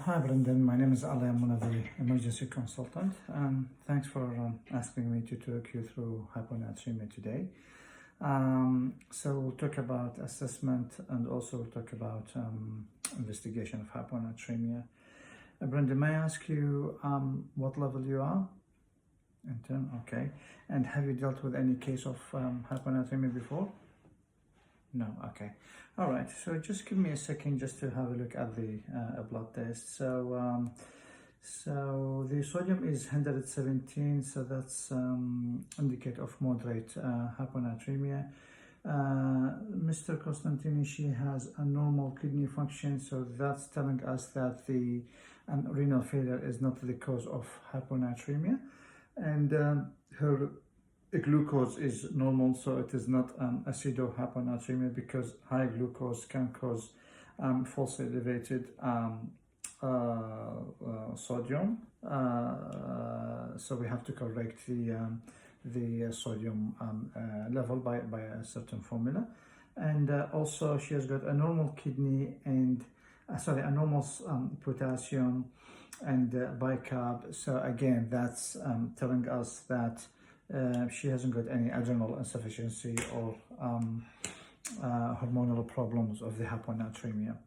Hi Brendan, my name is Ali. I'm one of the emergency consultant. Thanks for asking me to talk you through hyponatremia today. So we'll talk about assessment and also we'll talk about investigation of hyponatremia. Brendan, may I ask you what level you are? Intern, okay. And have you dealt with any case of hyponatremia before? No, okay. All right, so just give me a second just to have a look at the blood test. So the sodium is 117, so that's indicate of moderate hyponatremia. Mr. Costantini, she has a normal kidney function, so that's telling us that the renal failure is not the cause of hyponatremia, and her glucose is normal, so it is not acidohyponatremia, because high glucose can cause falsely elevated sodium. So we have to correct the sodium level by a certain formula. And also she has got a normal kidney and a normal potassium and bicarb. So again, that's telling us that she hasn't got any adrenal insufficiency or hormonal problems of the hyponatremia.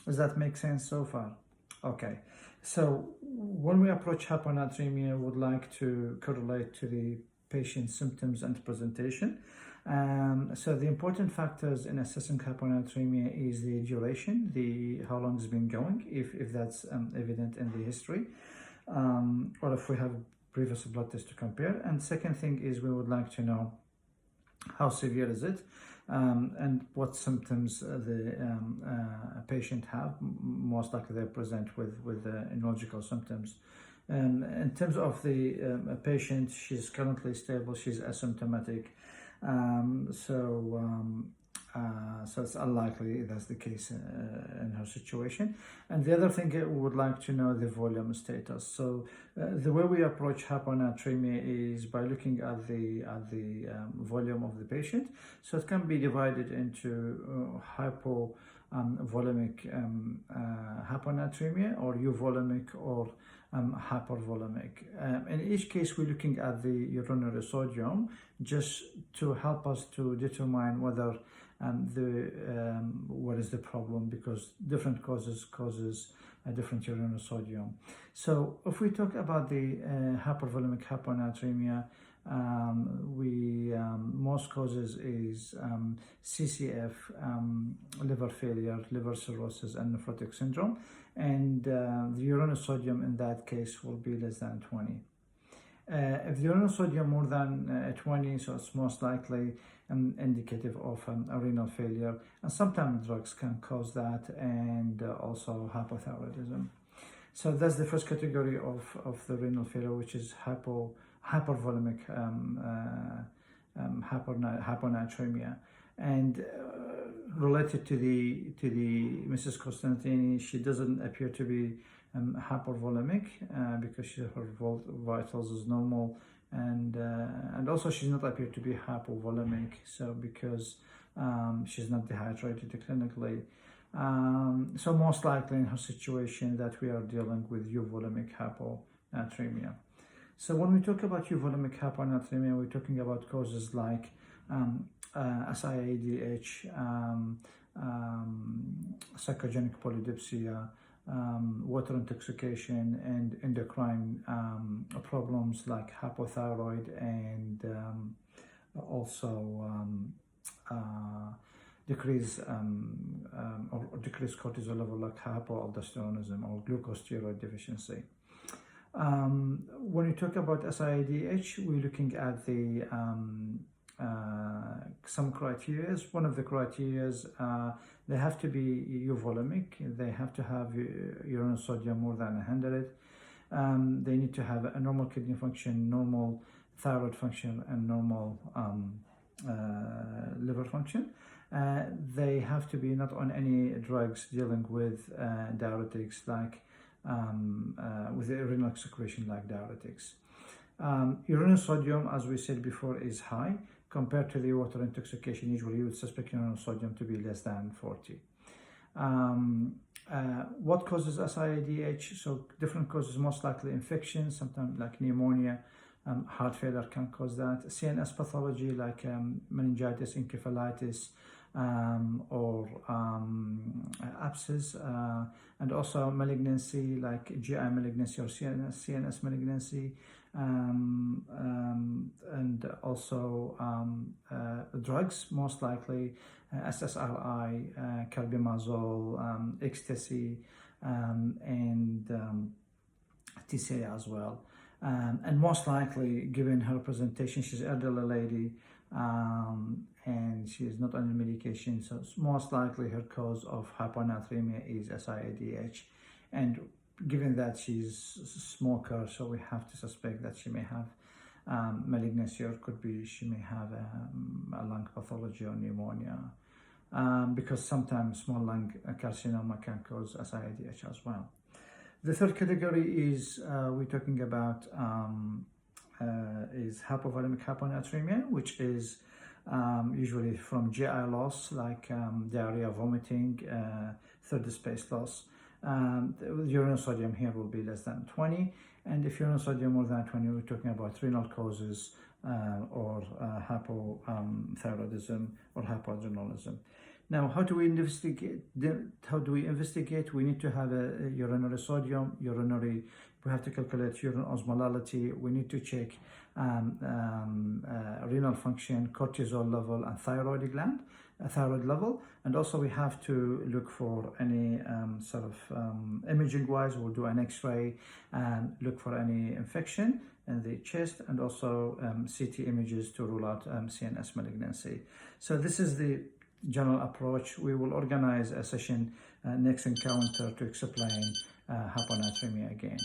Does that make sense so far? Okay, so when we approach hyponatremia, we would like to correlate to the patient's symptoms and presentation. So the important factors in assessing hyponatremia is the duration, how long it's been going, if that's evident in the history, or if we have previous blood test to compare. And second thing is we would like to know how severe is it, and what symptoms the patient have. Most likely they present with neurological symptoms. In terms of the patient, she's currently stable, she's asymptomatic, so it's unlikely that's the case in her situation. And the other thing, we would like to know the volume status. So the way we approach hyponatremia is by looking at the volume of the patient. So it can be divided into hypovolemic hyponatremia, or euvolemic, or hypervolemic. In each case, we're looking at the urinary sodium just to help us to determine whether what is the problem, because different causes a different urinary sodium. So if we talk about the hypervolemic hyponatremia, most causes is CCF, liver failure, liver cirrhosis, and nephrotic syndrome, and the urinary sodium in that case will be less than 20. If the urinary sodium more than 20, so it's most likely indicative of a renal failure, and sometimes drugs can cause that, and also hypothyroidism. So that's the first category of the renal failure, which is hypervolemic hyponatremia. And related to the Mrs. Costantini, she doesn't appear to be hypervolemic because her vitals is normal, and also she's not appear to be hypovolemic, so because she's not dehydrated clinically. So most likely in her situation that we are dealing with euvolemic hyponatremia. So when we talk about euvolemic hyponatremia, we're talking about causes like SIADH, psychogenic polydipsia, water intoxication, and endocrine problems like hypothyroid, and also decreased cortisol level like hypoaldosteronism or glucosteroid deficiency. When you talk about SIADH, we're looking at the some criteria. One of the criteria, they have to be euvolemic, they have to have urinary sodium more than 100, they need to have a normal kidney function, normal thyroid function, and normal liver function. They have to be not on any drugs dealing with diuretics, like with the renal excretion like diuretics. Urinary sodium, as we said before, is high. Compared to the water intoxication, usually you would suspect urinary sodium to be less than 40. What causes SIADH? So different causes, most likely infections, sometimes like pneumonia, heart failure can cause that. CNS pathology like meningitis, encephalitis, or abscess, and also malignancy like GI malignancy or CNS malignancy, and also drugs, most likely SSRI, carbimazole, ecstasy, and TCA as well. And most likely, given her presentation, she's an elderly lady, and she is not on medication, so most likely her cause of hyponatremia is SIADH. And given that she's a smoker, so we have to suspect that she may have malignancy, or could be she may have a lung pathology or pneumonia, because sometimes small lung carcinoma can cause SIADH as well. The third category is we're talking about is hypovolemic hyponatremia, which is usually from GI loss like diarrhea, vomiting, third space loss. The urine sodium here will be less than 20, and if urine sodium more than 20, we're talking about renal causes or hypothyroidism or hypoadrenalism. Now, how do we investigate? We need to have a urinary sodium, we have to calculate urine osmolality. We need to check renal function, cortisol level, and thyroid level. And also we have to look for any sort of imaging wise. We'll do an X-ray and look for any infection in the chest, and also CT images to rule out CNS malignancy. So this is the general approach. We will organize a session next encounter to explain hyponatremia again.